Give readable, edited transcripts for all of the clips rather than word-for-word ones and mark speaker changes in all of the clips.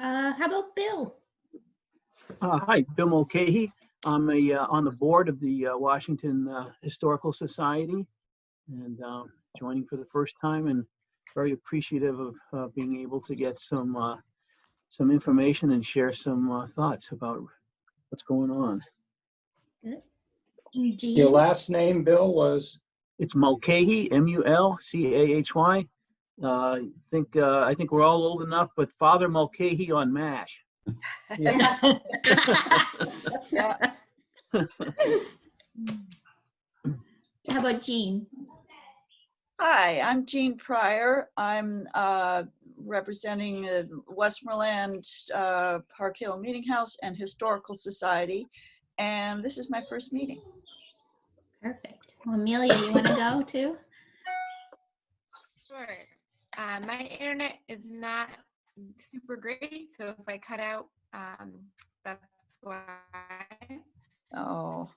Speaker 1: How about Bill?
Speaker 2: Hi, Bill Mulcahy. I'm on the board of the Washington Historical Society, and joining for the first time, and very appreciative of being able to get some information and share some thoughts about what's going on.
Speaker 1: Good.
Speaker 3: Your last name, Bill, was?
Speaker 2: It's Mulcahy, M-U-L-C-A-H-Y. I think we're all old enough, but Father Mulcahy on MASH.
Speaker 3: Yeah.
Speaker 1: Yeah. How about Jean?
Speaker 4: Hi, I'm Jean Pryor. I'm representing the Westmoreland Park Hill Meeting House and Historical Society, and this is my first meeting.
Speaker 1: Perfect. Well, Amelia, you want to go too?
Speaker 5: Sure. My internet is not super great, so if I cut out, that's why.
Speaker 4: Oh.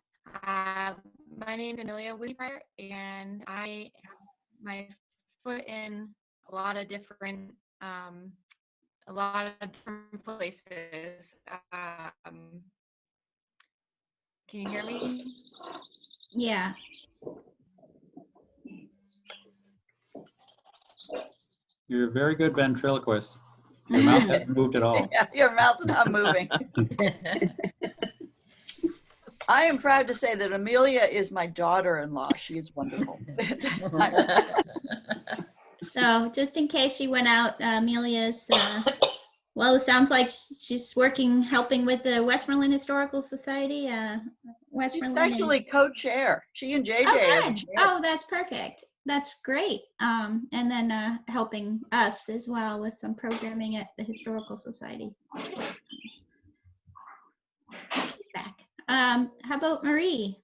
Speaker 5: My name is Amelia Woodfire, and I have my foot in a lot of different places. Can you hear me?
Speaker 1: Yeah.
Speaker 6: You're a very good ventriloquist. Your mouth hasn't moved at all.
Speaker 4: Yeah, your mouth's not moving. I am proud to say that Amelia is my daughter-in-law. She is wonderful.
Speaker 1: So just in case she went out, Amelia's, well, it sounds like she's helping with the Westmoreland Historical Society.
Speaker 4: She's actually co-chair. She and JJ
Speaker 1: Oh,
Speaker 4: are the
Speaker 1: good.
Speaker 4: chair.
Speaker 1: Oh, that's perfect. That's great. And then helping us as well with some programming at the Historical Society. She's back. How about Marie?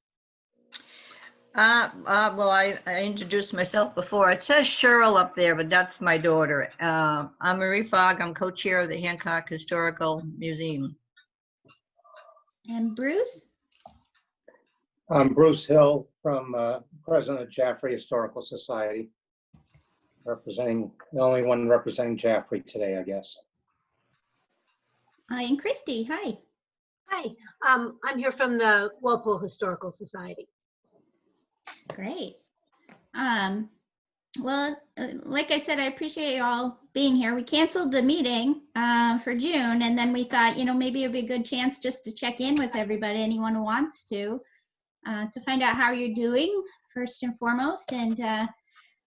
Speaker 7: Well, I introduced myself before. It says Cheryl up there, but that's my daughter. I'm Marie Fogg. I'm co-chair of the Hancock Historical Museum.
Speaker 1: And Bruce?
Speaker 3: I'm Bruce Hill, from President of Jaffrey Historical Society, representing, the only one representing Jaffrey today, I guess.
Speaker 1: Hi, and Christy. Hi.
Speaker 8: Hi, I'm here from the Walpole Historical Society.
Speaker 1: Great. Well, like I said, I appreciate you all being here. We canceled the meeting for June, and then we thought, maybe it'd be a good chance just to check in with everybody, anyone who wants to find out how you're doing, first and foremost. And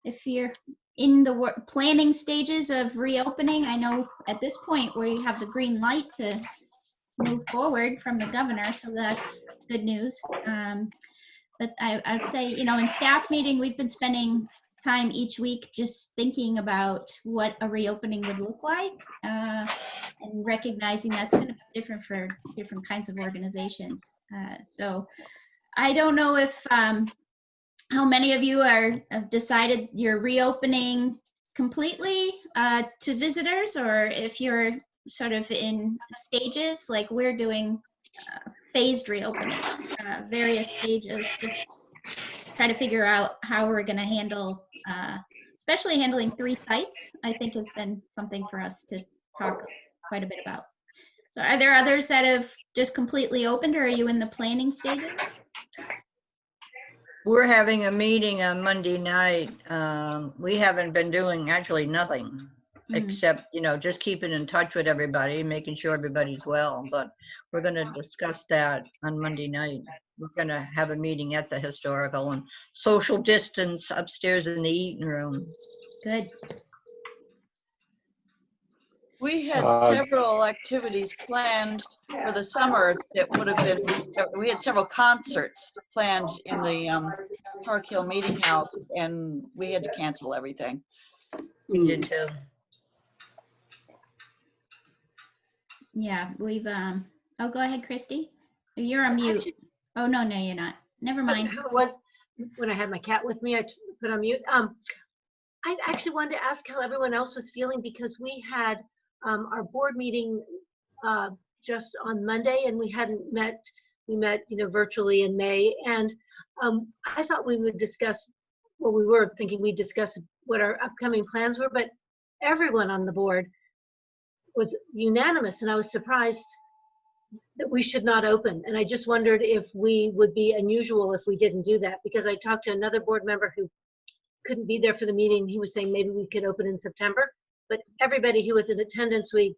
Speaker 1: if you're in the planning stages of reopening, I know at this point we have the green light to move forward from the governor, so that's good news. But I'd say, in staff meeting, we've been spending time each week just thinking about what a reopening would look like, and recognizing that's going to be different for different kinds of organizations. So I don't know if how many of you have decided you're reopening completely to visitors, or if you're sort of in stages like we're doing, phased reopening, various stages, just try to figure out how we're going to handle, especially handling 3 sites, I think has been something for us to talk quite a bit about. So are there others that have just completely opened, or are you in the planning stages?
Speaker 7: We're having a meeting on Monday night. We haven't been doing actually nothing except, just keeping in touch with everybody, making sure everybody's well. But we're going to discuss that on Monday night. We're going to have a meeting at the historical and social distance upstairs in the eating room.
Speaker 1: Good.
Speaker 4: We had several activities planned for the summer that would have been, we had several concerts planned in the Park Hill Meeting House, and we had to cancel everything.
Speaker 7: We did too.
Speaker 1: Yeah, we've, oh, go ahead, Christy. You're on mute. Oh, no, you're not. Never mind.
Speaker 8: When I had my cat with me, I put on mute. I actually wanted to ask how everyone else was feeling, because we had our board meeting just on Monday, and we hadn't met. We met, virtually in May, and I thought we would discuss, well, we were thinking we'd discuss what our upcoming plans were, but everyone on the board was unanimous, and I was surprised that we should not open. And I just wondered if we would be unusual if we didn't do that, because I talked to another board member who couldn't be there for the meeting. He was saying maybe we could open in September, but everybody who was in attendance, we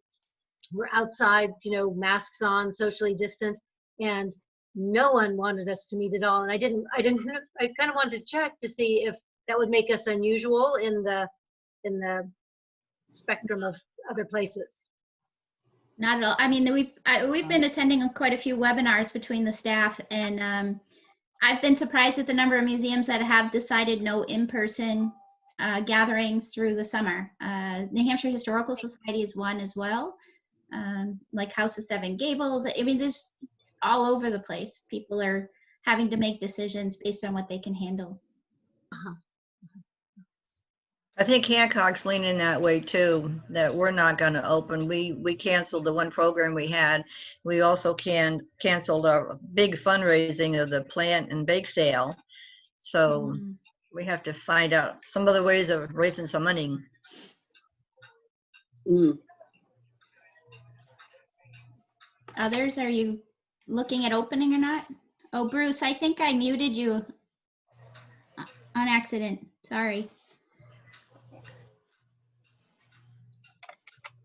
Speaker 8: were outside, you know, masks on, socially distant, and no one wanted us to meet at all. And I kind of wanted to check to see if that would make us unusual in the spectrum of other places.
Speaker 1: Not at all. I mean, we've been attending quite a few webinars between the staff, and I've been surprised at the number of museums that have decided no in-person gatherings through the summer. New Hampshire Historical Society is one as well, like House of Seven Gables. I mean, there's all over the place. People are having to make decisions based on what they can handle.
Speaker 7: I think Hancock's leaning that way too, that we're not going to open. We canceled the one program we had. We also canceled our big fundraising of the plant and bake sale. So we have to find out some other ways of raising some money.
Speaker 1: Others, are you looking at opening or not? Oh, Bruce, I think I muted you on accident. Sorry.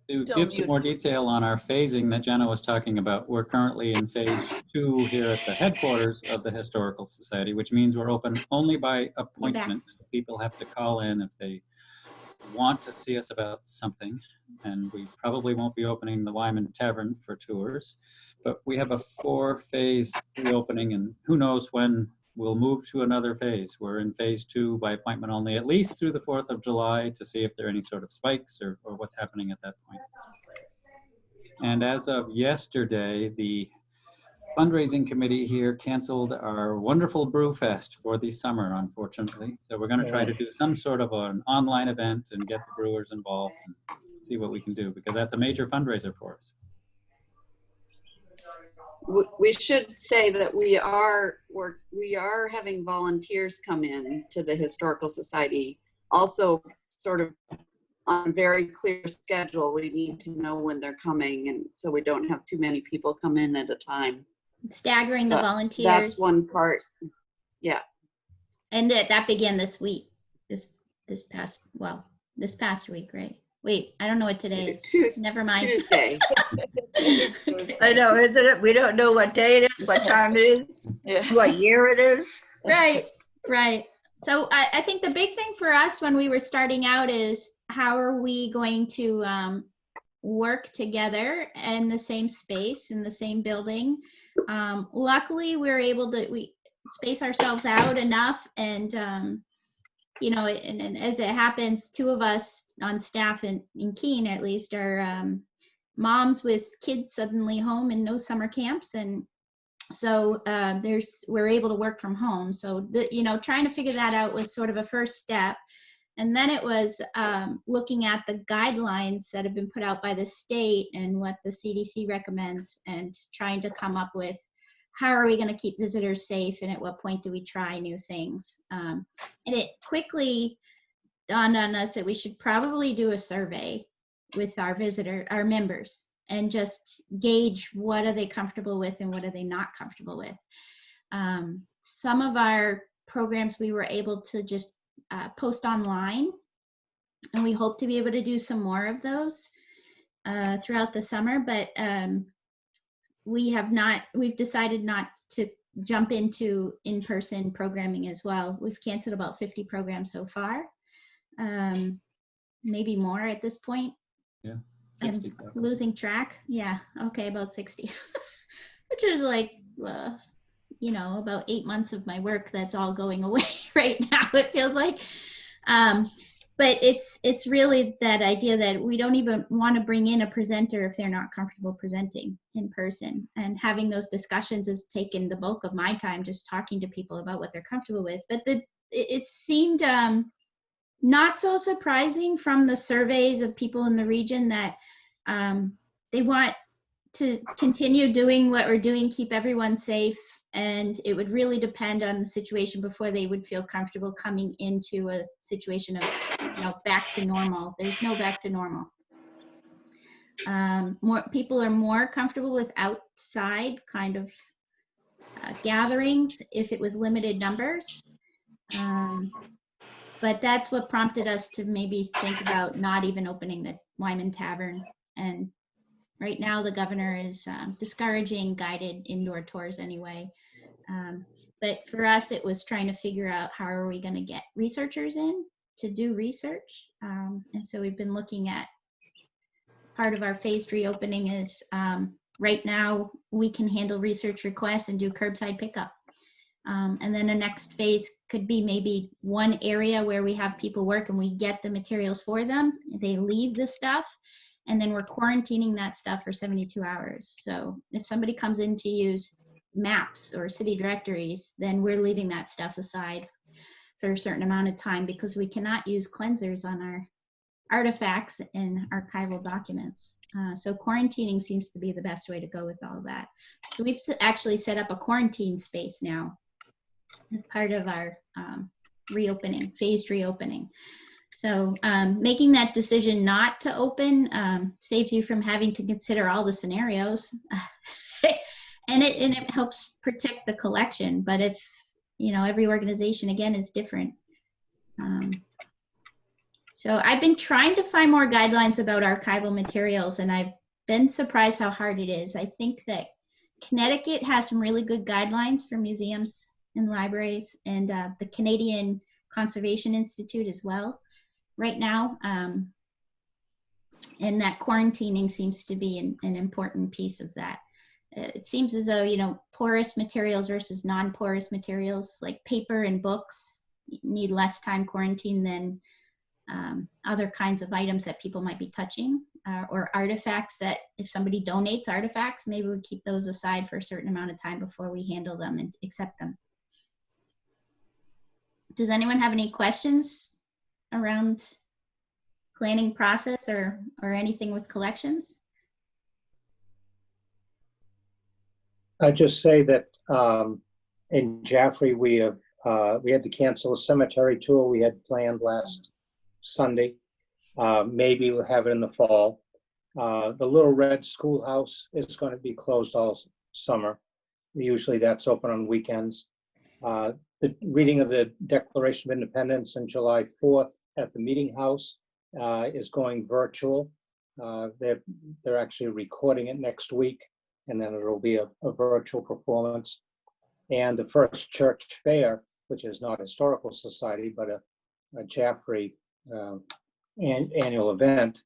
Speaker 6: To
Speaker 4: Don't
Speaker 6: give some
Speaker 4: mute.
Speaker 6: more detail on our phasing that Jenna was talking about, we're currently in phase 2 here at the headquarters of the Historical Society, which means we're open only by appointment. So people have to call in if they want to see us about something, and we probably won't be opening the Wyman Tavern for tours, but we have a 4-phase reopening, and who knows when we'll move to another phase. We're in phase 2 by appointment only, at least through the 4th of July, to see if there are any sort of spikes or what's happening at that point. And as of yesterday, the fundraising committee here canceled our wonderful brew fest for the summer, unfortunately. So we're going to try to do some sort of an online event and get the brewers involved and see what we can do, because that's a major fundraiser for us.
Speaker 9: We should say that we are having volunteers come in to the Historical Society, also sort of on a very clear schedule. We need to know when they're coming, and so we don't have too many people come in at a time.
Speaker 1: Staggering the volunteers.
Speaker 9: That's one part. Yeah.
Speaker 1: And that began this week, this past week, right? Wait, I don't know what today is. Never mind.
Speaker 9: Tuesday.
Speaker 7: I know, isn't it? We don't know what day it is, what time it is, what year it is.
Speaker 1: Right. So I think the big thing for us when we were starting out is, how are we going to work together in the same space, in the same building? Luckily, we're able to space ourselves out enough, and you know, and as it happens, 2 of us on staff in Keene at least are moms with kids suddenly home and no summer camps, and so we're able to work from home. So you know, trying to figure that out was sort of a first step. And then it was looking at the guidelines that have been put out by the state and what the CDC recommends, and trying to come up with, how are we going to keep visitors safe, and at what point do we try new things? And it quickly dawned on us that we should probably do a survey with our members, and just gauge what are they comfortable with and what are they not comfortable with. Some of our programs we were able to just post online, and we hope to be able to do some more of those throughout the summer, but we've decided not to jump into in-person programming as well. We've canceled about 50 programs so far, maybe more at this point.
Speaker 6: Yeah, 60.
Speaker 1: I'm losing track. Yeah, okay, about 60, which is like, you know, about 8 months of my work that's all going away right now, it feels like. But it's really that idea that we don't even want to bring in a presenter if they're not comfortable presenting in person. And having those discussions has taken the bulk of my time, just talking to people about what they're comfortable with. But it seemed not so surprising from the surveys of people in the region that they want to continue doing what we're doing, keep everyone safe. And it would really depend on the situation before they would feel comfortable coming into a situation of, you know, back to normal. There's no back to normal. More people are more comfortable with outside kind of gatherings if it was limited numbers. But that's what prompted us to maybe think about not even opening the Wyman Tavern. And right now the governor is discouraging guided indoor tours anyway. But for us, it was trying to figure out how are we going to get researchers in to do research. And so we've been looking at part of our phased reopening is right now we can handle research requests and do curbside pickup. And then the next phase could be maybe one area where we have people work and we get the materials for them. They leave the stuff and then we're quarantining that stuff for 72 hours. So if somebody comes in to use maps or city directories, then we're leaving that stuff aside for a certain amount of time because we cannot use cleansers on our artifacts and archival documents. So quarantining seems to be the best way to go with all that. So we've actually set up a quarantine space now as part of our reopening, phased reopening. So making that decision not to open saves you from having to consider all the scenarios. And it helps protect the collection. But if, you know, every organization, again, is different. So I've been trying to find more guidelines about archival materials, and I've been surprised how hard it is. I think that Connecticut has some really good guidelines for museums and libraries, and the Canadian Conservation Institute as well right now. And that quarantining seems to be an important piece of that. It seems as though, you know, porous materials versus non-porous materials like paper and books need less time quarantine than other kinds of items that people might be touching, or artifacts that if somebody donates artifacts, maybe we keep those aside for a certain amount of time before we handle them and accept them. Does anyone have any questions around planning process or anything with collections?
Speaker 3: I just say that in Jaffrey, we had to cancel a cemetery tour we had planned last Sunday. Maybe we'll have it in the fall. The Little Red Schoolhouse is going to be closed all summer. Usually that's open on weekends. The reading of the Declaration of Independence on July 4th at the Meeting House is going virtual. They're actually recording it next week, and then it'll be a virtual performance. And the first church fair, which is not a historical society, but a Jaffrey annual event,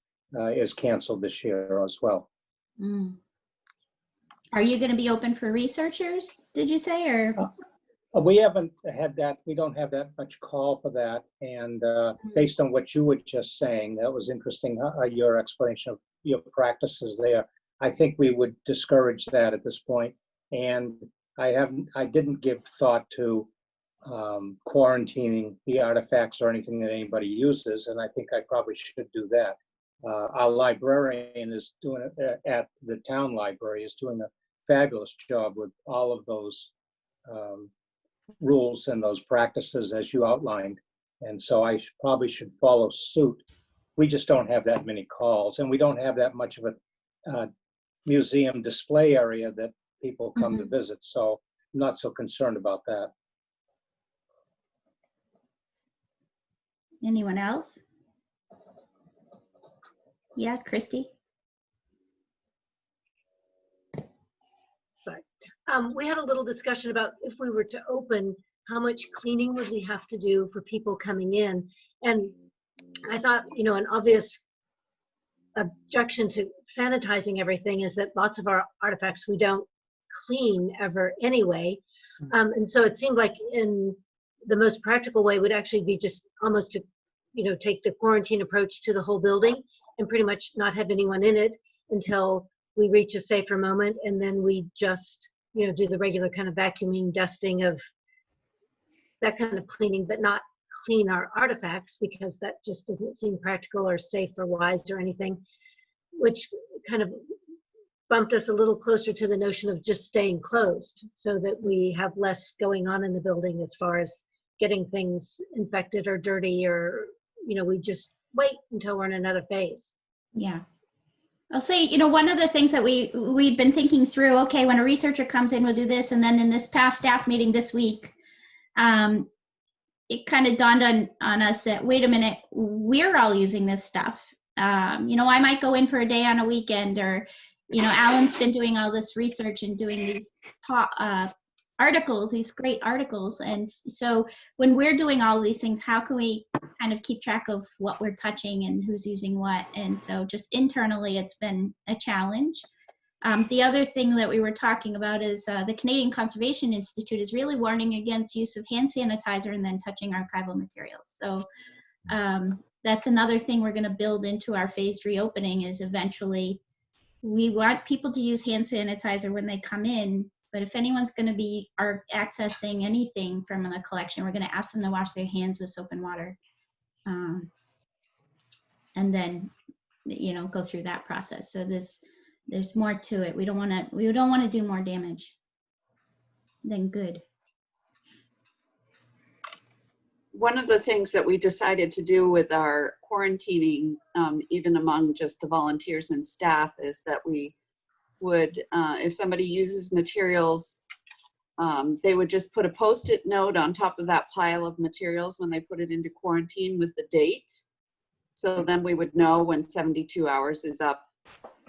Speaker 3: is canceled this year as well.
Speaker 1: Mm. Are you going to be open for researchers, did you say, or?
Speaker 3: We haven't had that. We don't have that much call for that. And based on what you were just saying, that was interesting, your explanation of your practices there. I think we would discourage that at this point. And I didn't give thought to quarantining the artifacts or anything that anybody uses, and I think I probably should do that. Our librarian is doing it at the town library, is doing a fabulous job with all of those rules and those practices as you outlined, and so I probably should follow suit. We just don't have that many calls, and we don't have that much of a museum display area that people come to visit, so I'm not so concerned about that.
Speaker 1: Anyone else? Yeah, Christy.
Speaker 8: We had a little discussion about if we were to open, how much cleaning would we have to do for people coming in? And I thought, you know, an obvious objection to sanitizing everything is that lots of our artifacts we don't clean ever anyway. And so it seemed like in the most practical way would actually be just almost to, you know, take the quarantine approach to the whole building and pretty much not have anyone in it until we reach a safer moment, and then we just, you know, do the regular kind of vacuuming, dusting of that kind of cleaning, but not clean our artifacts because that just doesn't seem practical or safe or wise or anything, which kind of bumped us a little closer to the notion of just staying closed so that we have less going on in the building as far as getting things infected or dirty, or, you know, we just wait until we're in another phase.
Speaker 1: Yeah. I'll say, one of the things that we've been thinking through, okay, when a researcher comes in, we'll do this. And then in this past staff meeting this week, it kind of dawned on us that, wait a minute, we're all using this stuff. I might go in for a day on a weekend, or, Alan's been doing all this research and doing these articles, these great articles. And so when we're doing all of these things, how can we kind of keep track of what we're touching and who's using what? And so just internally, it's been a challenge. The other thing that we were talking about is the Canadian Conservation Institute is really warning against use of hand sanitizer and then touching archival materials. So that's another thing we're going to build into our phased reopening, is eventually we want people to use hand sanitizer when they come in, but if anyone's going to be accessing anything from the collection, we're going to ask them to wash their hands with soap and water, and then go through that process. So there's more to it. We don't want to do more damage than good.
Speaker 9: One of the things that we decided to do with our quarantining, even among just the volunteers and staff, is that we would, if somebody uses materials, they would just put a Post-it note on top of that pile of materials when they put it into quarantine with the date. So then we would know when 72 hours is up,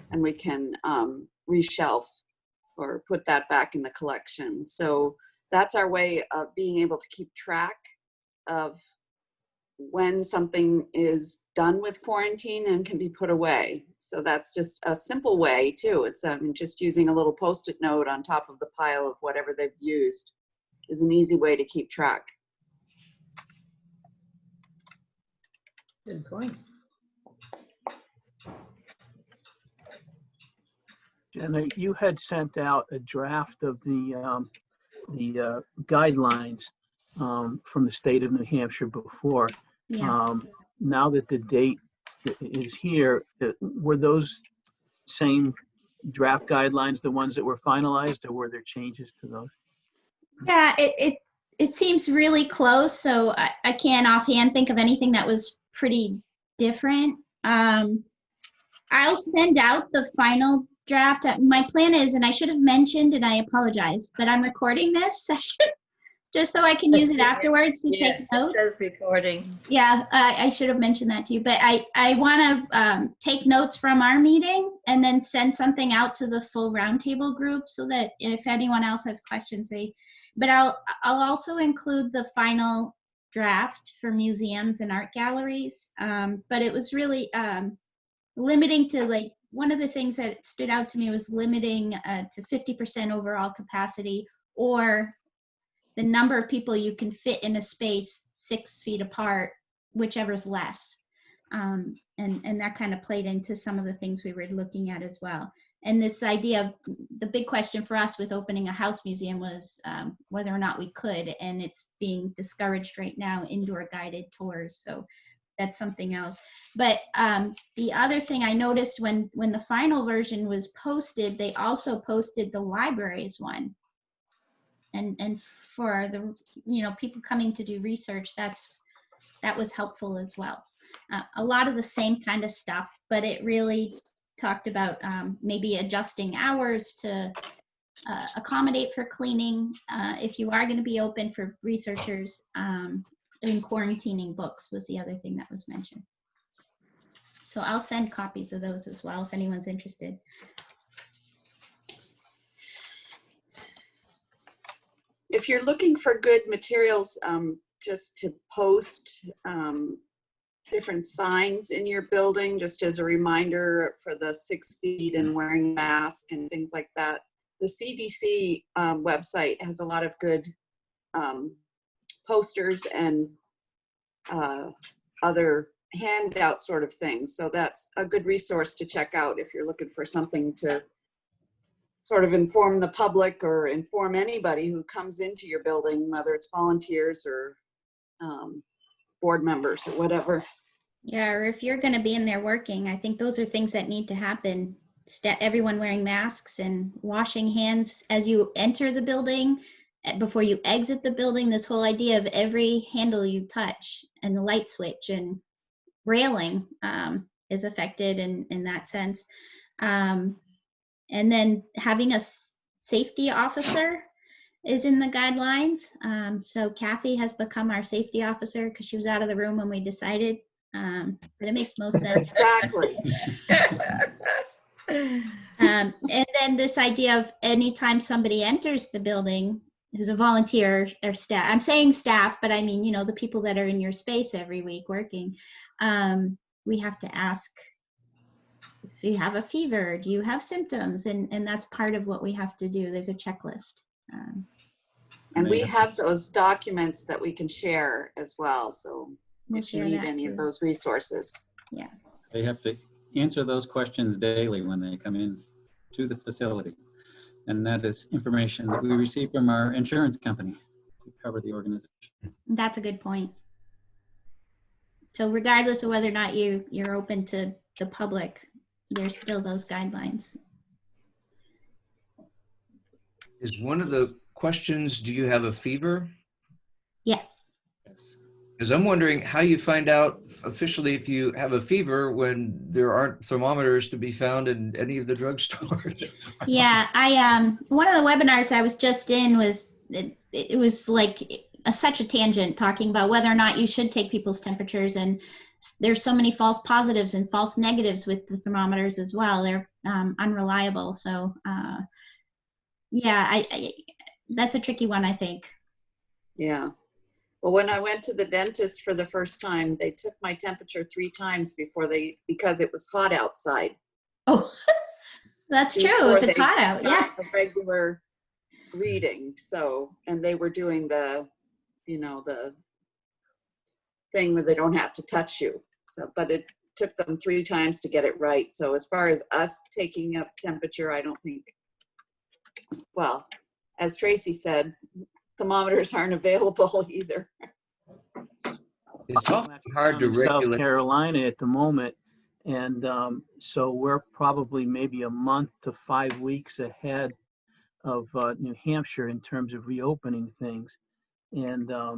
Speaker 9: and we can reshelf or put that back in the collection. So that's our way of being able to keep track of when something is done with quarantine and can be put away. So that's just a simple way too. It's just using a little Post-it note on top of the pile of whatever they've used is an easy way to keep track.
Speaker 7: Good point.
Speaker 2: Jenna, you had sent out a draft of the guidelines from the state of New Hampshire before.
Speaker 1: Yeah.
Speaker 2: Now that the date is here, were those same draft guidelines the ones that were finalized, or were there changes to those?
Speaker 1: Yeah, it seems really close, so I can't offhand think of anything that was pretty different. I'll send out the final draft. My plan is, and I should have mentioned, and I apologize, but I'm recording this session just so I can use it afterwards to take notes.
Speaker 7: It says recording.
Speaker 1: Yeah, I should have mentioned that to you, but I want to take notes from our meeting and then send something out to the full roundtable group so that if anyone else has questions, but I'll also include the final draft for museums and art galleries. But it was really limiting to, one of the things that stood out to me was limiting to 50% overall capacity, or the number of people you can fit in a space 6 feet apart, whichever's less. And that kind of played into some of the things we were looking at as well. And this idea of the big question for us with opening a house museum was whether or not we could, and it's being discouraged right now, indoor guided tours. So that's something else. But the other thing I noticed when the final version was posted, they also posted the libraries one. And for the people coming to do research, that was helpful as well. A lot of the same kind of stuff, but it really talked about maybe adjusting hours to accommodate for cleaning if you are going to be open for researchers, and quarantining books was the other thing that was mentioned. So I'll send copies of those as well if anyone's interested.
Speaker 9: If you're looking for good materials, just to post different signs in your building, just as a reminder for the 6 feet and wearing a mask and things like that, the CDC website has a lot of good posters and other handout sort of things. So that's a good resource to check out if you're looking for something to sort of inform the public or inform anybody who comes into your building, whether it's volunteers or board members or whatever.
Speaker 1: Yeah, or if you're going to be in there working, I think those are things that need to happen. Everyone wearing masks and washing hands as you enter the building, before you exit the building. This whole idea of every handle you touch and the light switch and railing is affected in that sense. And then having a safety officer is in the guidelines. So Kathy has become our safety officer because she was out of the room when we decided, but it makes most sense.
Speaker 9: Exactly.
Speaker 1: And then this idea of anytime somebody enters the building who's a volunteer or staff, I'm saying staff, but I mean, you know, the people that are in your space every week working, we have to ask if you have a fever, do you have symptoms? And that's part of what we have to do. There's a checklist.
Speaker 9: And we have those documents that we can share as well. So
Speaker 1: We'll
Speaker 9: if you
Speaker 1: share
Speaker 9: need
Speaker 1: that
Speaker 9: any
Speaker 1: too.
Speaker 9: of those resources.
Speaker 1: Yeah.
Speaker 6: They have to answer those questions daily when they come in to the facility. And that is information that we receive from our insurance company to cover the organization.
Speaker 1: That's a good point. So regardless of whether or not you're open to the public, there's still those guidelines.
Speaker 10: Is one of the questions, do you have a fever?
Speaker 1: Yes.
Speaker 6: Yes.
Speaker 10: Because I'm wondering how you find out officially if you have a fever when there aren't thermometers to be found in any of the drugstores.
Speaker 1: Yeah, I one of the webinars I was just in was it was like such a tangent talking about whether or not you should take people's temperatures, and there's so many false positives and false negatives with the thermometers as well. They're unreliable. So yeah, I that's a tricky one, I think.
Speaker 9: Yeah. Well, when I went to the dentist for the first time, they took my temperature 3 times because it was hot outside.
Speaker 1: Oh, that's true.
Speaker 9: Before
Speaker 1: If it's
Speaker 9: they
Speaker 1: hot out, yeah.
Speaker 9: got a regular reading. So, and they were doing the, you know, the thing where they don't have to touch you. So, but it took them 3 times to get it right. So as far as us taking up temperature, I don't think, well, as Tracy said, thermometers aren't available either.
Speaker 10: It's often hard to
Speaker 2: in South
Speaker 10: regulate.
Speaker 2: Carolina at the moment, and so we're probably maybe a month to 5 weeks ahead of New Hampshire in terms of reopening things. And a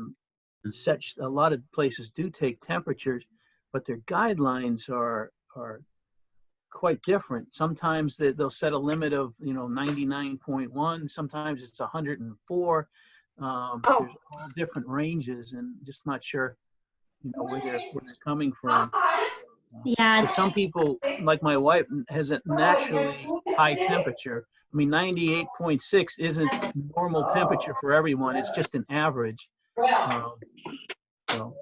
Speaker 2: lot of places do take temperatures, but their guidelines are quite different. Sometimes they'll set a limit of 99.1. Sometimes it's 104. There's all different ranges, and just not sure where they're coming from.
Speaker 1: Yeah.
Speaker 2: But some people, like my wife, has a naturally high temperature. I mean, 98.6 isn't normal temperature for everyone. It's just an average. So.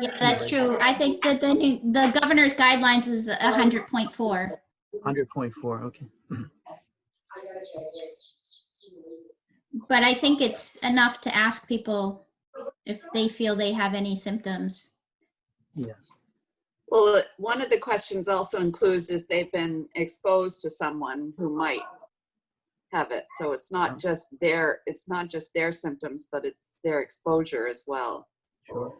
Speaker 1: Yeah, that's true. I think that the governor's guidelines is 100.4.
Speaker 2: 100.4, okay.
Speaker 1: But I think it's enough to ask people if they feel they have any symptoms.
Speaker 2: Yes.
Speaker 9: Well, one of the questions also includes if they've been exposed to someone who might have it. So it's not just their symptoms, but it's their exposure as well.
Speaker 2: Sure.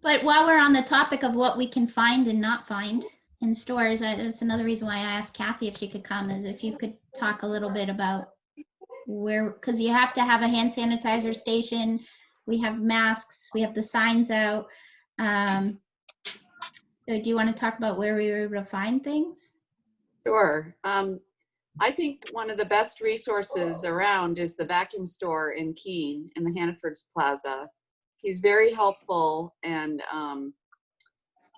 Speaker 1: But while we're on the topic of what we can find and not find in stores, that's another reason why I asked Kathy if she could come, is if you could talk a little bit about where, because you have to have a hand sanitizer station. We have masks, we have the signs out. So do you want to talk about where we were able to find things?
Speaker 9: Sure. I think one of the best resources around is the vacuum store in Keene in the Hannaford's Plaza. He's very helpful, and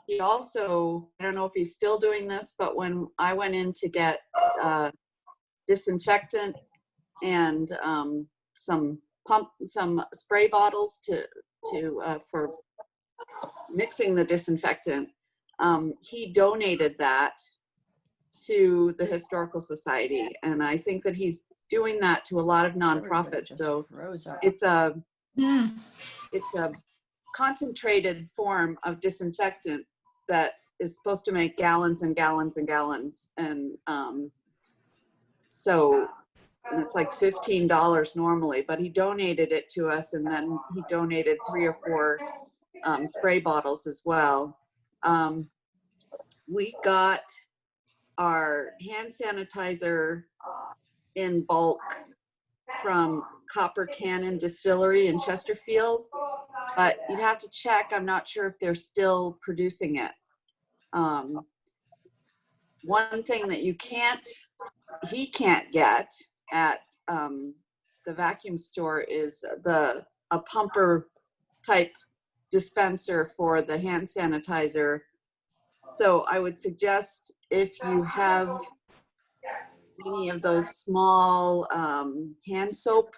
Speaker 9: he also, I don't know if he's still doing this, but when I went in to get disinfectant and some spray bottles for mixing the disinfectant, he donated that to the Historical Society, and I think that he's doing that to a lot of nonprofits. So it's a concentrated form of disinfectant that is supposed to make gallons and gallons and gallons, and it's like $15 normally, but he donated it to us, and then he donated 3 or 4 spray bottles as well. We got our hand sanitizer in bulk from Copper Cannon Distillery in Chesterfield, but you'd have to check. I'm not sure if they're still producing it. one thing that he can't get at the vacuum store is a pumper type dispenser for the hand sanitizer. So I would suggest, if you have any of those small hand soap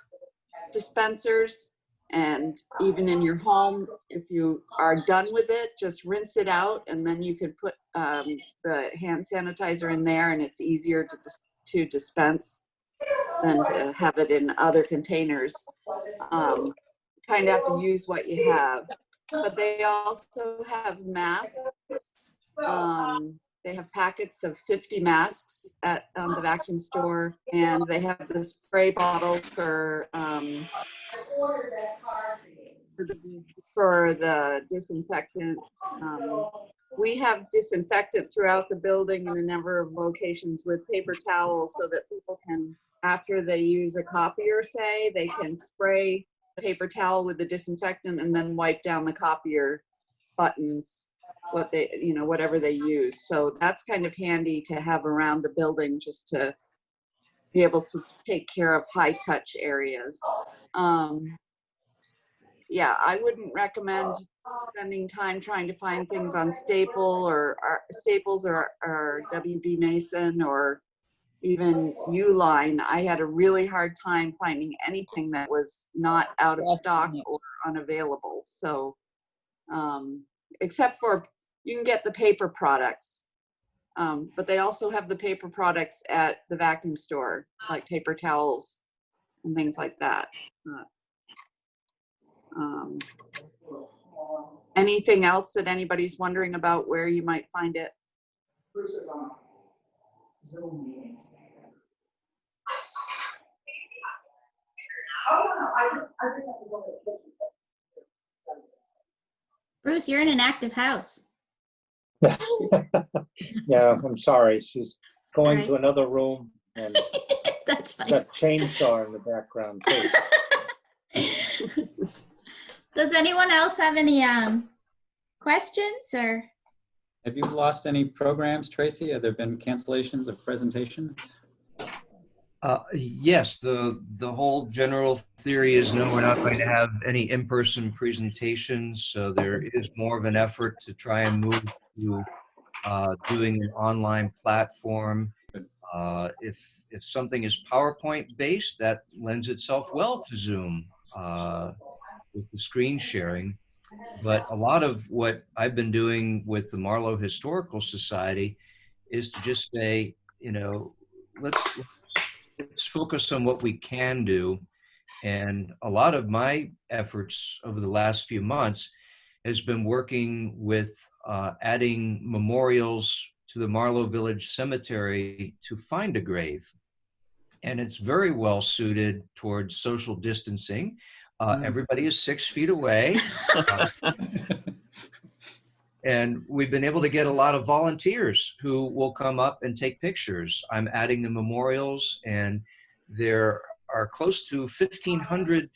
Speaker 9: dispensers, and even in your home, if you are done with it, just rinse it out, and then you could put the hand sanitizer in there, and it's easier to dispense than to have it in other containers. Kind of have to use what you have. But they also have masks. They have packets of 50 masks at the vacuum store, and they have the spray bottles for the disinfectant. We have disinfectant throughout the building in a number of locations with paper towels, so that people can, after they use a copier, say, they can spray the paper towel with the disinfectant and then wipe down the copier buttons, whatever they use. So that's kind of handy to have around the building, just to be able to take care of high touch areas. Yeah, I wouldn't recommend spending time trying to find things on Staples or WB Mason or even Uline. I had a really hard time finding anything that was not out of stock or unavailable. So, except for, you can get the paper products, but they also have the paper products at the vacuum store, like paper towels and things like that. Anything else that anybody's wondering about where you might find it?
Speaker 1: Bruce, you're in an active house.
Speaker 3: Yeah, I'm sorry. She's going
Speaker 1: Sorry.
Speaker 3: to another room, and
Speaker 1: That's fine.
Speaker 3: got chainsaw in the background too.
Speaker 1: Does anyone else have any questions or?
Speaker 6: Have you lost any programs, Tracy? Have there been cancellations of presentations?
Speaker 10: Yes, the whole general theory is no, we're not going to have any in-person presentations. So there is more of an effort to try and move to doing an online platform. If something is PowerPoint based, that lends itself well to Zoom with the screen sharing. But a lot of what I've been doing with the Marlowe Historical Society is to just say, let's focus on what we can do. And a lot of my efforts over the last few months has been working with adding memorials to the Marlowe Village Cemetery to find a grave. And it's very well suited towards social distancing. Everybody is 6 feet away. And we've been able to get a lot of volunteers who will come up and take pictures. I'm adding the memorials, and there are close to 1,500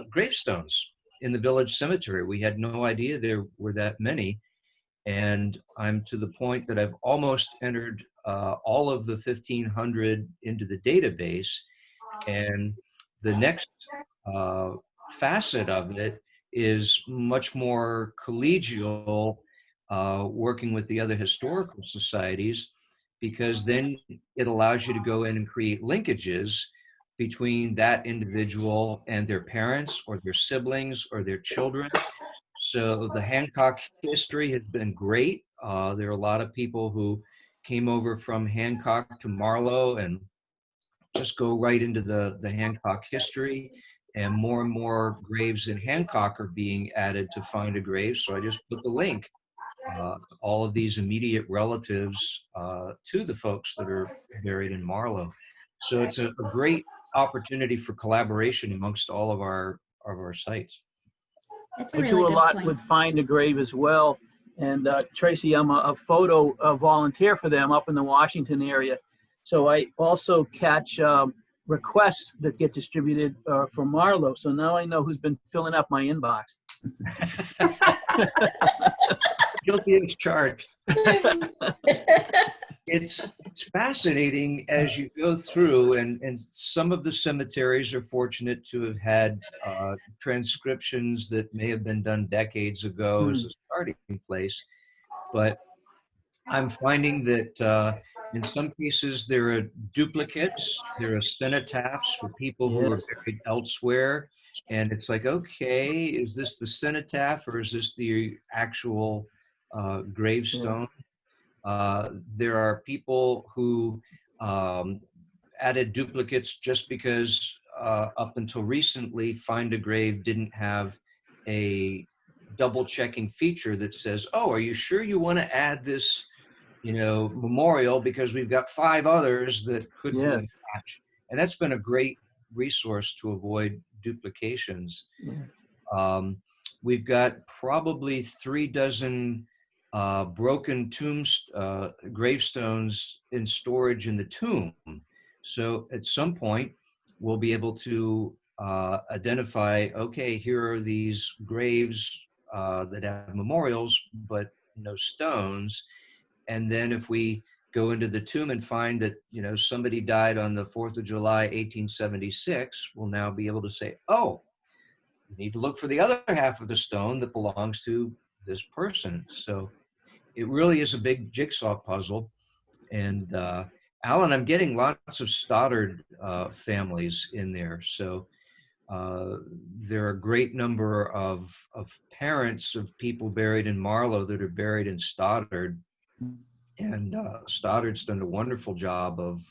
Speaker 10: gravestones in the village cemetery. We had no idea there were that many. And I'm to the point that I've almost entered all of the 1,500 into the database. And the next facet of it is much more collegial, working with the other historical societies, because then it allows you to go in and create linkages between that individual and their parents or their siblings or their children. So the Hancock history has been great. There are a lot of people who came over from Hancock to Marlowe and just go right into the Hancock history. And more graves in Hancock are being added to find a grave. So I just put the link, all of these immediate relatives to the folks that are buried in Marlowe. So it's a great opportunity for collaboration amongst all of our sites.
Speaker 1: That's a
Speaker 2: I
Speaker 1: really
Speaker 2: do a
Speaker 1: good
Speaker 2: lot
Speaker 1: point.
Speaker 2: with Find a Grave as well. And Tracy, I'm a photo volunteer for them up in the Washington area. So I also catch requests that get distributed from Marlowe. So now I know who's been filling up my inbox.
Speaker 10: Guilty as charged. It's fascinating as you go through, and some of the cemeteries are fortunate to have had transcriptions that may have been done decades ago as a starting place. But I'm finding that in some cases there are duplicates, there are cenotaphs for people who are
Speaker 2: Yes.
Speaker 10: buried elsewhere. And it's like, okay, is this the cenotaph or is this the actual gravestone? There are people who added duplicates just because up until recently, Find a Grave didn't have a double checking feature that says, oh, are you sure you want to add this, memorial, because we've got 5 others that could be a
Speaker 2: Yes.
Speaker 10: match. And that's been a great resource to avoid duplications.
Speaker 2: Yes.
Speaker 10: We've got probably 3 dozen broken gravestones in storage in the tomb. So at some point, we'll be able to identify, okay, here are these graves that have memorials, but no stones. And then if we go into the tomb and find that, somebody died on the 4th of July, 1876, we'll now be able to say, oh, you need to look for the other half of the stone that belongs to this person. So it really is a big jigsaw puzzle. And Alan, I'm getting lots of Stoddard families in there. So there are a great number of parents of people buried in Marlow that are buried in Stoddard. And Stoddard's done a wonderful job of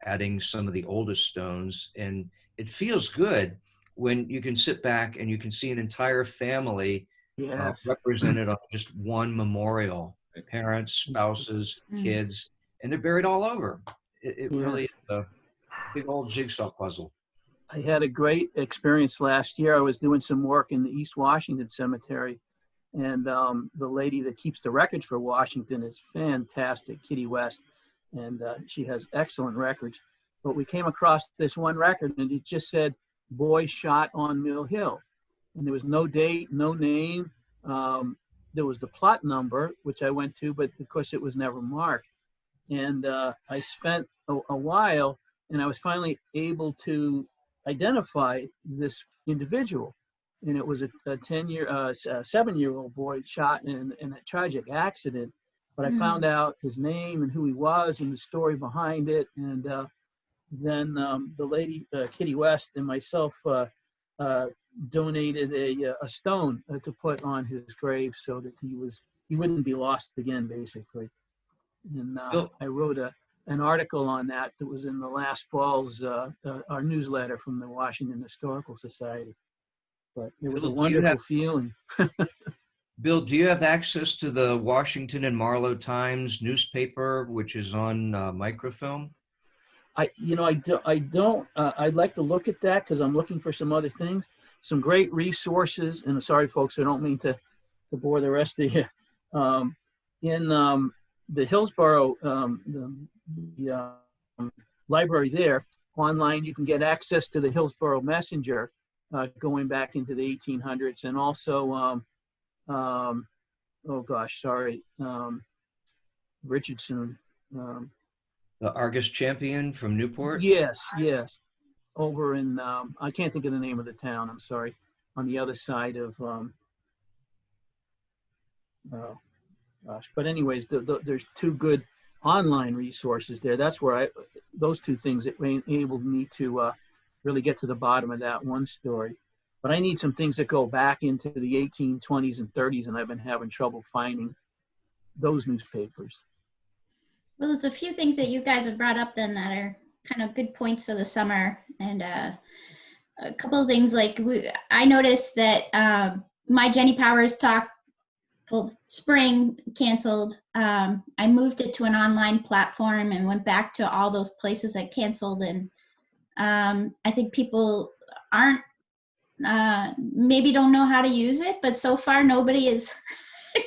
Speaker 10: adding some of the oldest stones. And it feels good when you can sit back and you can see an entire family
Speaker 2: Yes.
Speaker 10: represented on just one memorial. Parents, spouses, kids, and they're buried all over. It really is a big old jigsaw puzzle.
Speaker 2: I had a great experience last year. I was doing some work in the East Washington Cemetery, and the lady that keeps the records for Washington is fantastic, Kitty West, and she has excellent records. But we came across this one record, and it just said, boy shot on Mill Hill. And there was no date, no name. There was the plot number, which I went to, but of course it was never marked. And I spent a while, and I was finally able to identify this individual. And it was a 7-year-old boy shot in a tragic accident. But I found out his name and who he was and the story behind it. And then the lady, Kitty West, and myself donated a stone to put on his grave so that he wouldn't be lost again, basically. And I wrote an article on that was in the last fall's our newsletter from the Washington Historical Society. But it was a wonderful feeling.
Speaker 10: Bill, do you have access to the Washington and Marlow Times newspaper, which is on microfilm?
Speaker 2: I don't. I'd like to look at that because I'm looking for some other things. Some great resources, and sorry, folks, I don't mean to bore the rest of you. In the Hillsborough the library there, online, you can get access to the Hillsborough Messenger going back into the 1800s, and also, Richardson.
Speaker 10: The Argus Champion from Newport?
Speaker 2: Yes. Over in, I can't think of the name of the town, I'm sorry, on the other side of, but anyways, there's 2 good online resources there. That's where those 2 things that enabled me to really get to the bottom of that one story. But I need some things that go back into the 1820s and 30s, and I've been having trouble finding those newspapers.
Speaker 1: Well, there's a few things that you guys have brought up then that are kind of good points for the summer. And a couple of things, like I noticed that my Jenny Powers talk for spring canceled. I moved it to an online platform and went back to all those places that canceled. And I think people aren't, maybe don't know how to use it, but so far nobody has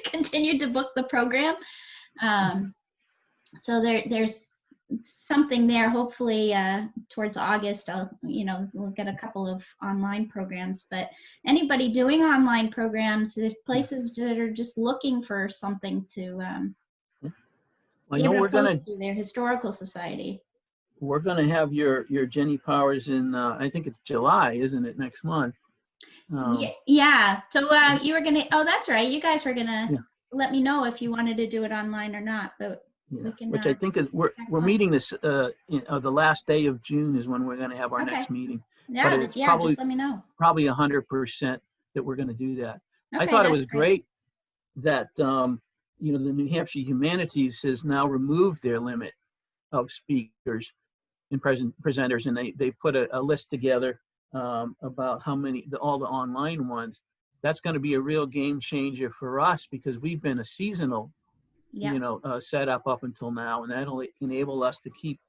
Speaker 1: continued to book the program. So there's something there. Hopefully towards August, we'll get a couple of online programs. But anybody doing online programs, there's places that are just looking for something to
Speaker 2: I know
Speaker 1: able
Speaker 2: we're
Speaker 1: to
Speaker 2: gonna
Speaker 1: post through their historical society.
Speaker 2: have your Jenny Powers in I think it's July, isn't it, next month?
Speaker 1: Yeah. So you were gonna. Oh, that's right. You guys were gonna
Speaker 2: Yeah.
Speaker 1: let me know if you wanted to do it online or not. But
Speaker 2: Yeah,
Speaker 1: we can.
Speaker 2: which I think is we're meeting this the last day of June is when we're going to have our
Speaker 1: Okay.
Speaker 2: next meeting.
Speaker 1: Yeah.
Speaker 2: But it's
Speaker 1: Yeah. Just let me know.
Speaker 2: probably 100% that we're going to do that. I
Speaker 1: Okay,
Speaker 2: thought it
Speaker 1: that's
Speaker 2: was great that you know, the New Hampshire Humanities has now removed their limit of speakers and presenters, and they put a list together about how many all the online ones. That's going to be a real game changer for us because we've been a seasonal
Speaker 1: Yeah.
Speaker 2: set up until now, and that'll enable us to keep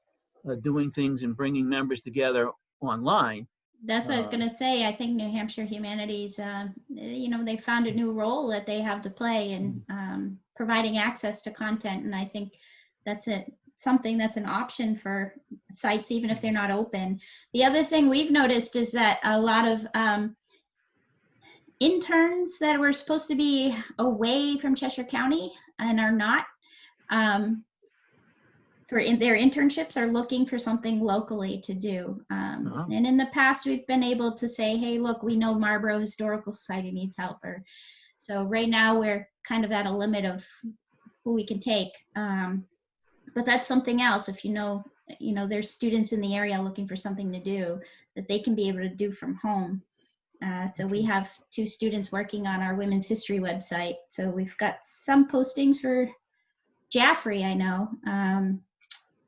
Speaker 2: doing things and bringing members together online.
Speaker 1: That's what I was going to say. I think New Hampshire Humanities, they found a new role that they have to play in providing access to content. And I think that's something that's an option for sites, even if they're not open. The other thing we've noticed is that a lot of interns that were supposed to be away from Cheshire County and are not, for their internships are looking for something locally to do. And in the past, we've been able to say, hey, look, we know Marlborough Historical Society needs help. So right now we're kind of at a limit of who we can take. But that's something else. If there's students in the area looking for something to do that they can be able to do from home. So we have 2 students working on our women's history website. So we've got some postings for Jaffrey, I know,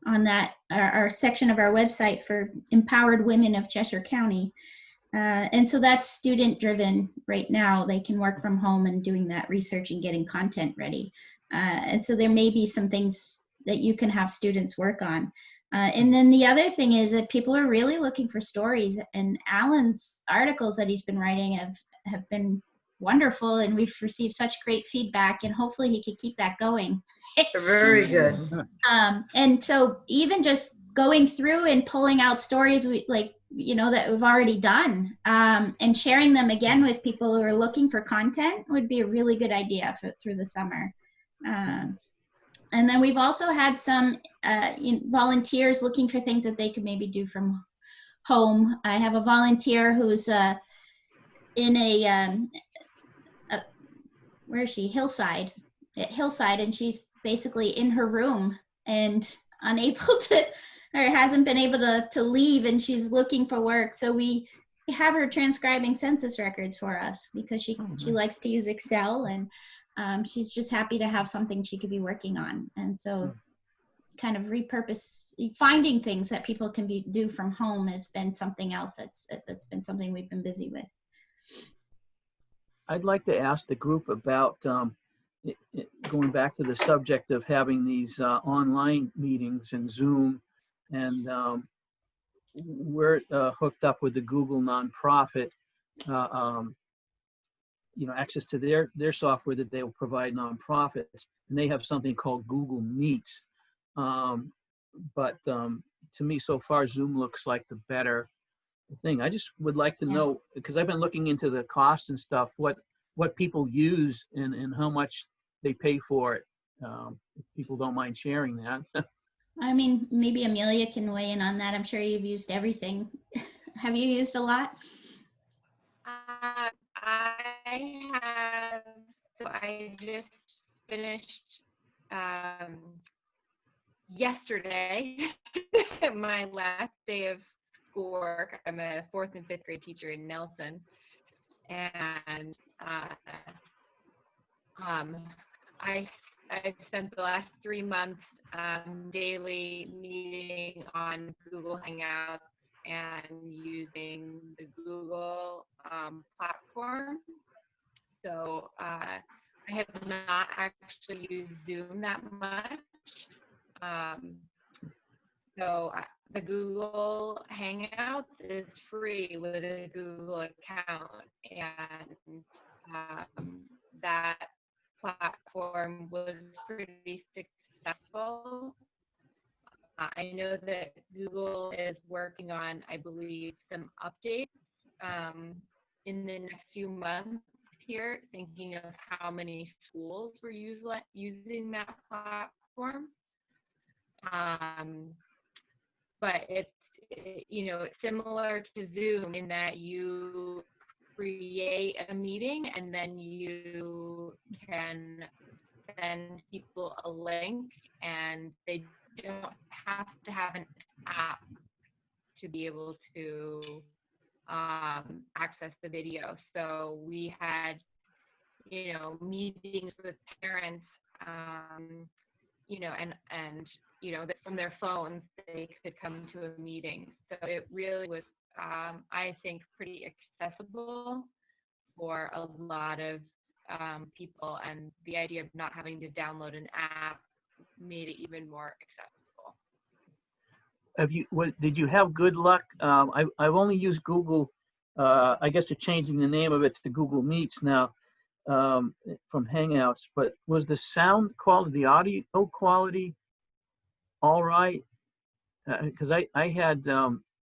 Speaker 1: on that our section of our website for empowered women of Cheshire County. And so that's student driven right now. They can work from home and doing that research and getting content ready. And so there may be some things that you can have students work on. And then the other thing is that people are really looking for stories, and Alan's articles that he's been writing have been wonderful, and we've received such great feedback, and hopefully he could keep that going.
Speaker 7: Very good.
Speaker 1: And so even just going through and pulling out stories that we've already done, and sharing them again with people who are looking for content would be a really good idea through the summer. And then we've also had some volunteers looking for things that they could maybe do from home. I have a volunteer who's in where is she? Hillside, and she's basically in her room and unable to, or hasn't been able to leave, and she's looking for work. So we have her transcribing census records for us because she likes to use Excel, and she's just happy to have something she could be working on. And so kind of finding things that people can do from home has been something else that's been something we've been busy with.
Speaker 2: I'd like to ask the group about going back to the subject of having these online meetings and Zoom, and we're hooked up with the Google nonprofit, access to their software that they will provide nonprofits, and they have something called Google Meets. But to me, so far, Zoom looks like the better thing. I just would like to know, because I've been looking into the cost and stuff, what people use and how much they pay for it. If people don't mind sharing that.
Speaker 1: I mean, maybe Amelia can weigh in on that. I'm sure you've used everything. Have you used a lot?
Speaker 5: I just finished yesterday my last day of schoolwork. I'm a 4th and 5th grade teacher in Nelson, and I've spent the last 3 months daily meeting on Google Hangouts and using the Google platform. So I have not actually used Zoom that much. So the Google Hangouts is free with a Google account, and that platform was pretty successful. I know that Google is working on, I believe, some updates in the next few months here, thinking of how many schools were using that platform. But it's, it's similar to Zoom in that you create a meeting and then you can send people a link, and they don't have to have an app to be able to access the video. So we had, meetings with parents, that from their phones they could come to a meeting. So it really was, I think, pretty accessible for a lot of people, and the idea of not having to download an app made it even more accessible.
Speaker 2: Did you have good luck? I've only used Google. I guess they're changing the name of it to Google Meets now, from Hangouts. But was the sound quality, the audio quality, all right? Because I had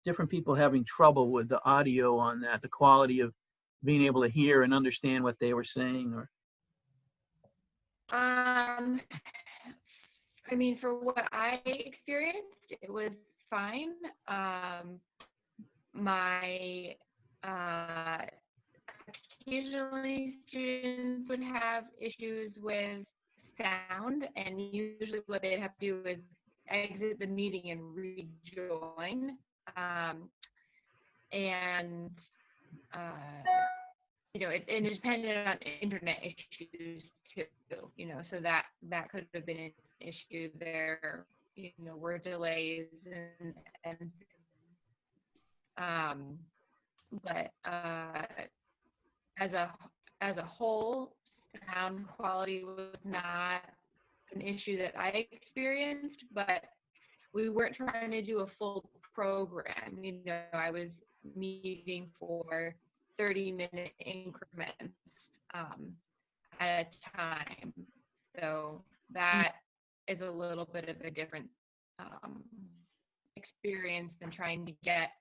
Speaker 2: different people having trouble with the audio on that, the quality of being able to hear and understand what they were saying. Or
Speaker 5: For what I experienced, it was fine. Occasionally students would have issues with sound, and usually what they'd have to do is exit the meeting and rejoin. It depended on internet issues too, so that could have been an issue. There, were delays but as a whole, sound quality was not an issue that I experienced, but we weren't trying to do a full program. I was meeting for 30-minute increments at a time. So that is a little bit of a different experience than trying to get,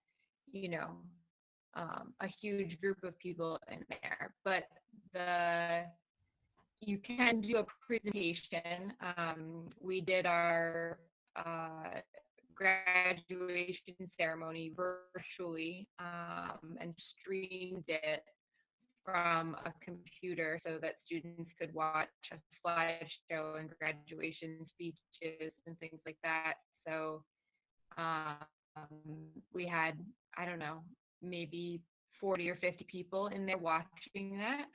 Speaker 5: a huge group of people in there. But you can do a presentation. We did our graduation ceremony virtually and streamed it from a computer so that students could watch a slideshow and graduation speeches and things like that. So we had, I don't know, maybe 40 or 50 people in there watching that.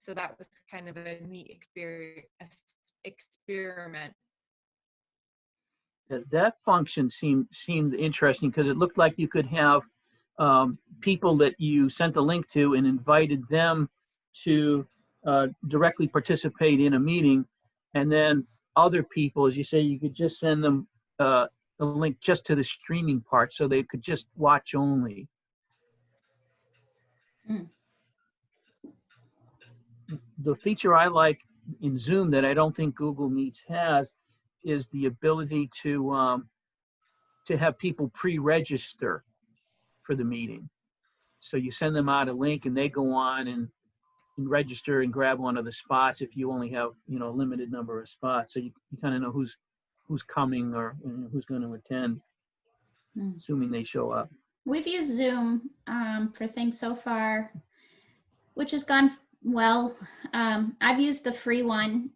Speaker 5: So that was kind of a neat experiment.
Speaker 2: That function seemed interesting, because it looked like you could have people that you sent a link to and invited them to directly participate in a meeting, and then other people, as you say, you could just send them a link just to the streaming part, so they could just watch only. The feature I like in Zoom that I don't think Google Meets has is the ability to have people pre-register for the meeting. So you send them out a link and they go on and register and grab one of the spots if you only have, a limited number of spots. So you kind of know who's coming or who's going to attend, assuming they show up.
Speaker 1: We've used Zoom for things so far, which has gone well. I've used the free one,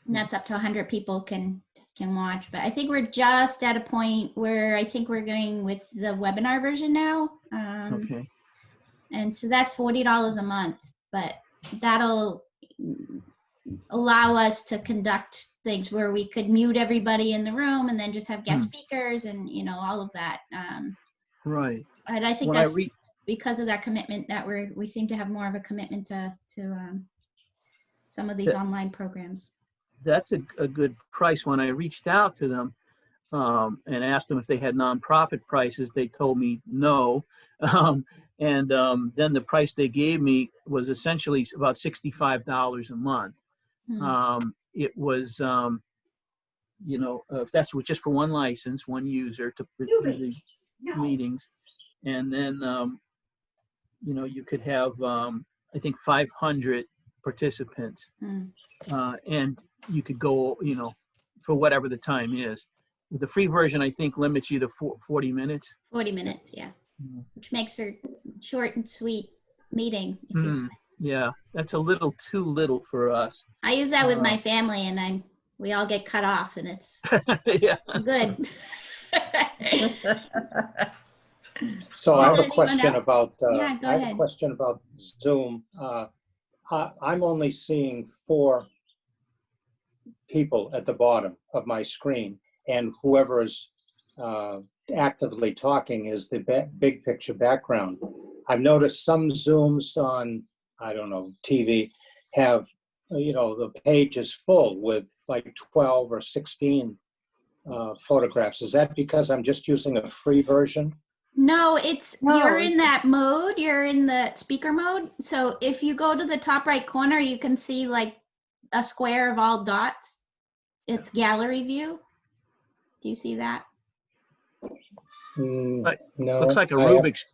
Speaker 1: and that's up to 100 people can watch. But I think we're just at a point where I think we're going with the webinar version now.
Speaker 2: Okay.
Speaker 1: And so that's $40 a month, but that'll allow us to conduct things where we could mute everybody in the room and then just have guest speakers and, all of that.
Speaker 2: Right.
Speaker 1: And I think that's because of that commitment that we seem to have more of a commitment to some of these online programs.
Speaker 2: That's a good price. When I reached out to them and asked them if they had nonprofit prices, they told me no. And then the price they gave me was essentially about $65 a month. It was, if that's just for one license, one user to the meetings. And then, you could have, I think, 500 participants. And you could go, for whatever the time is. The free version, I think, limits you to 40 minutes.
Speaker 1: 40 minutes, yeah.
Speaker 2: Mm.
Speaker 1: Which makes for short and sweet meeting. If you
Speaker 2: Yeah, that's a little too little for us.
Speaker 1: I use that with my family, and we all get cut off, and it's
Speaker 2: Yeah.
Speaker 1: good.
Speaker 3: So I have a
Speaker 1: Anyone
Speaker 3: question
Speaker 1: else?
Speaker 3: about,
Speaker 1: Yeah, go
Speaker 3: I have
Speaker 1: ahead.
Speaker 3: a question about Zoom. I'm only seeing 4 people at the bottom of my screen, and whoever is actively talking is the big picture background. I've noticed some Zooms on, I don't know, TV have, the page is full with like 12 or 16 photographs. Is that because I'm just using a free version?
Speaker 1: No, you're
Speaker 7: No.
Speaker 1: in that mode. You're in the speaker mode. So if you go to the top right corner, you can see like a square of all dots. It's gallery view. Do you see that?
Speaker 2: Right.
Speaker 3: No.
Speaker 2: Looks like a
Speaker 3: I have-
Speaker 2: Rubik's.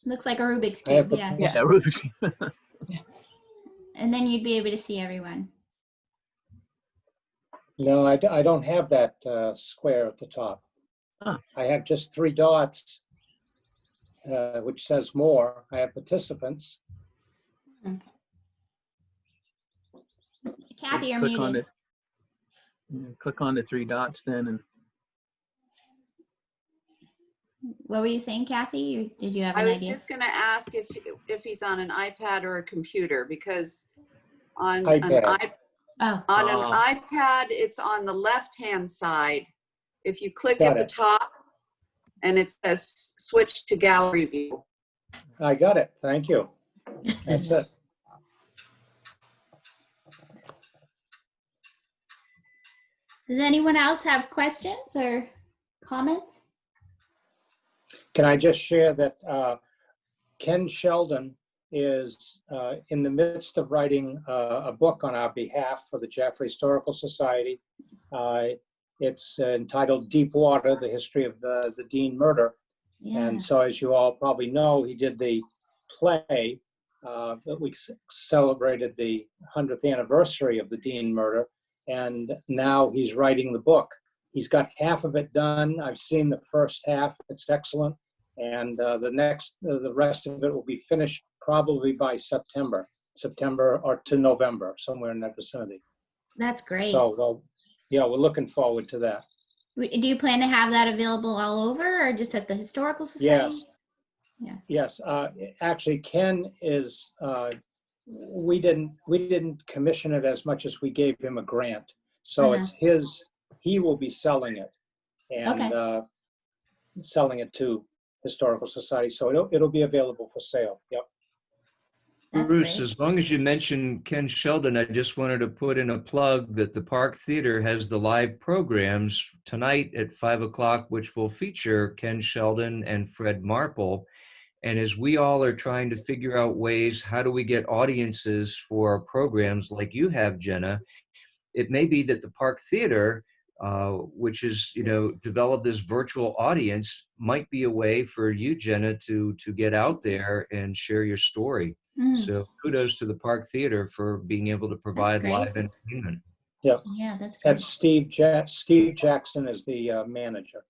Speaker 1: Looks like a Rubik's
Speaker 3: I have
Speaker 1: Cube,
Speaker 3: the-
Speaker 1: yeah.
Speaker 2: Yeah, Rubik's.
Speaker 1: And then you'd be able to see everyone.
Speaker 3: No, I don't have that square at the top.
Speaker 2: Huh.
Speaker 3: I have just 3 dots, which says more. I have participants.
Speaker 1: Kathy, you're
Speaker 2: Click on
Speaker 1: muted.
Speaker 2: click on the 3 dots then, and
Speaker 1: What were you saying, Kathy? Did you have
Speaker 9: I
Speaker 1: an
Speaker 9: was
Speaker 1: idea?
Speaker 9: just going to ask if he's on an iPad or a computer, because on
Speaker 3: iPad.
Speaker 1: Oh,
Speaker 9: on an iPad, it's on the left-hand side. If you click at
Speaker 3: Got
Speaker 9: the
Speaker 3: it.
Speaker 9: top and it says switch to gallery view.
Speaker 3: I got it. Thank you. That's it.
Speaker 1: does anyone else have questions or comments?
Speaker 3: Can I just share that Ken Sheldon is in the midst of writing a book on our behalf for the Jaffrey Historical Society. It's entitled Deep Water, The History of the Dean Murder.
Speaker 1: Yeah.
Speaker 3: And so, as you all probably know, he did the play that we celebrated the 100th anniversary of the Dean murder. And now he's writing the book. He's got half of it done. I've seen the first half. It's excellent. And the rest of it will be finished probably by September or to November, somewhere in that vicinity.
Speaker 1: That's great.
Speaker 3: So, well, yeah, we're looking forward to that.
Speaker 1: Do you plan to have that available all over or just at the Historical Society?
Speaker 3: Yes.
Speaker 1: Yeah.
Speaker 3: Yes. Actually, Ken is. We didn't commission it as much as we gave him a grant. So it's his. He will be selling it, and selling it to Historical Society. So it'll be available for sale. Yep.
Speaker 1: That's
Speaker 10: Bruce,
Speaker 1: great.
Speaker 10: as long as you mentioned Ken Sheldon, I just wanted to put in a plug that the Park Theater has the live programs tonight at 5 o'clock, which will feature Ken Sheldon and Fred Marple. And as we all are trying to figure out ways, how do we get audiences for programs like you have, Jenna, it may be that the Park Theater, which is, developed this virtual audience, might be a way for you, Jenna, to get out there and share your story. So kudos to the Park Theater for being able to provide
Speaker 1: great.
Speaker 10: live entertainment.
Speaker 3: Yep.
Speaker 1: Yeah, that's great.
Speaker 3: That's Steve Jackson is the manager.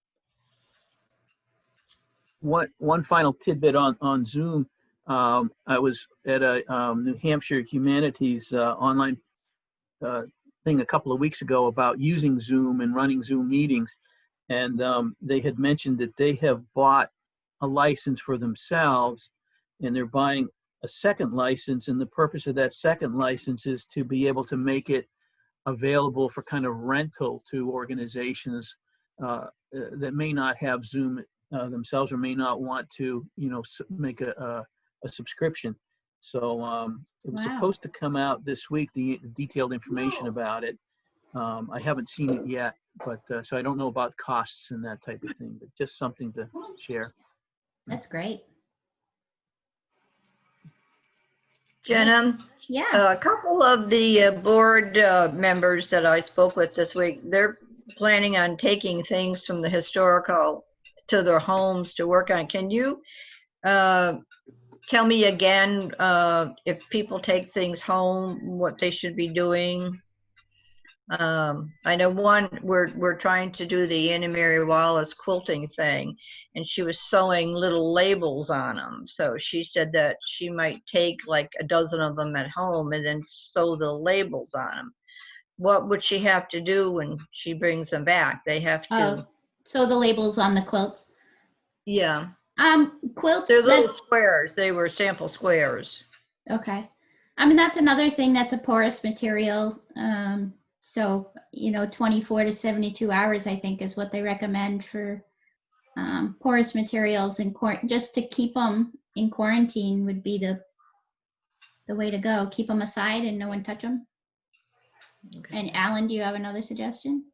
Speaker 2: one final tidbit on Zoom. I was at a New Hampshire Humanities online thing a couple of weeks ago about using Zoom and running Zoom meetings. And they had mentioned that they have bought a license for themselves, and they're buying a second license. And the purpose of that second license is to be able to make it available for kind of rental to organizations that may not have Zoom themselves or may not want to, make a subscription. So it was supposed to come out this week, the detailed information about it. I haven't seen it yet, but so I don't know about costs and that type of thing, but just something to share.
Speaker 1: That's great.
Speaker 7: Jenna,
Speaker 1: Yeah.
Speaker 7: a couple of the board members that I spoke with this week, they're planning on taking things from the historical to their homes to work on. Can you tell me again if people take things home, what they should be doing? I know one, we're trying to do the Annie Mary Wallace quilting thing, and she was sewing little labels on them. So she said that she might take like a dozen of them at home and then sew the labels on them. What would she have to do when she brings them back? They have to,
Speaker 1: Oh, so the labels on the quilts.
Speaker 7: yeah,
Speaker 1: Quilts
Speaker 7: they're
Speaker 1: that,
Speaker 7: little squares. They were sample squares.
Speaker 1: okay. I mean, that's another thing that's a porous material. So, 24 to 72 hours, I think, is what they recommend for porous materials, and just to keep them in quarantine would be the way to go. Keep them aside and no one touch them.
Speaker 7: Okay.
Speaker 1: And Alan, do you have another suggestion?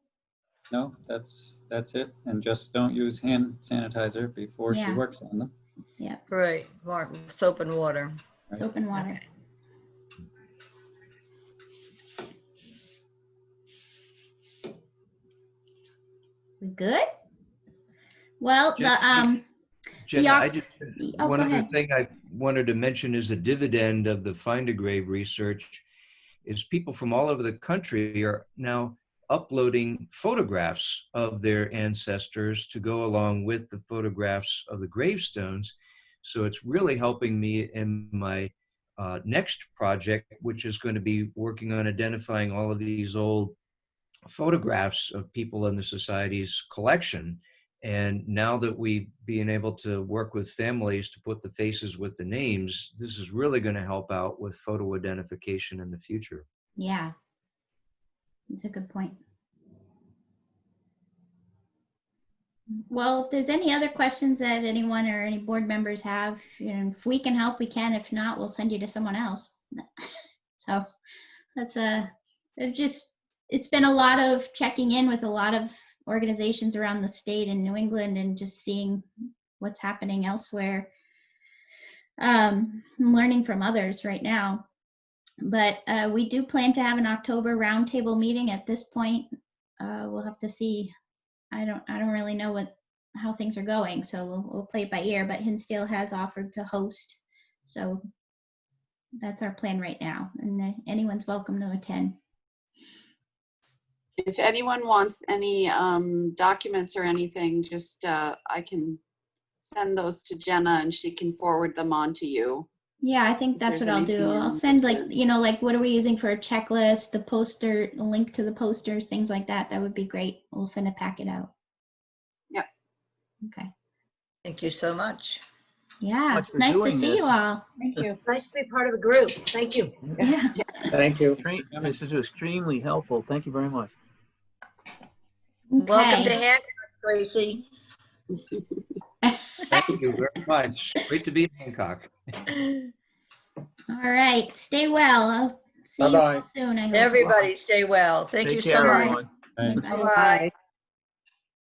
Speaker 6: No, that's it. And just don't use hand sanitizer before she
Speaker 1: Yeah.
Speaker 6: works on them.
Speaker 1: Yeah,
Speaker 7: Right, soap and water.
Speaker 1: soap and water. We good? Well,
Speaker 10: Jenna,
Speaker 1: oh,
Speaker 10: one
Speaker 1: go
Speaker 10: other
Speaker 1: ahead.
Speaker 10: thing I wanted to mention is the dividend of the Find a Grave research is people from all over the country are now uploading photographs of their ancestors to go along with the photographs of the gravestones. So it's really helping me in my next project, which is going to be working on identifying all of these old photographs of people in the Society's collection. And now that we've been able to work with families to put the faces with the names, this is really going to help out with photo identification in the future.
Speaker 1: Yeah, that's a good point. Well, if there's any other questions that anyone or any board members have, if we can help, we can. If not, we'll send you to someone else. So that's it's been a lot of checking in with a lot of organizations around the state and New England and just seeing what's happening elsewhere. I'm learning from others right now. But we do plan to have an October roundtable meeting. At this point, we'll have to see. I don't really know how things are going, so we'll play it by ear. But Hinsdale has offered to host, so that's our plan right now. And anyone's welcome to attend.
Speaker 9: If anyone wants any documents or anything, just I can send those to Jenna and she can forward them on to you.
Speaker 1: Yeah, I think that's what I'll do. I'll send like what are we using for a checklist, the poster, a link to the posters, things like that. That would be great. We'll send a packet out.
Speaker 9: Yep.
Speaker 1: Okay.
Speaker 7: Thank you so much.
Speaker 1: Yeah,
Speaker 2: Much
Speaker 1: it's
Speaker 2: for
Speaker 1: nice to
Speaker 2: doing
Speaker 1: see
Speaker 2: this.
Speaker 1: you all.
Speaker 8: Thank you. Nice to be part of a group. Thank you.
Speaker 1: Yeah.
Speaker 3: Thank you.
Speaker 2: This is extremely helpful. Thank you very much.
Speaker 7: Welcome to
Speaker 1: Okay.
Speaker 7: Hancock, Tracy.
Speaker 10: Thank you very much. Great to be in Hancock.
Speaker 1: All right. Stay well. I'll see you
Speaker 3: Bye-bye.
Speaker 1: all soon. I hope.
Speaker 7: Everybody stay well. Thank you
Speaker 2: Take
Speaker 7: so
Speaker 2: care,
Speaker 7: much.
Speaker 2: everyone.
Speaker 6: Right.
Speaker 1: Bye.
Speaker 7: Bye.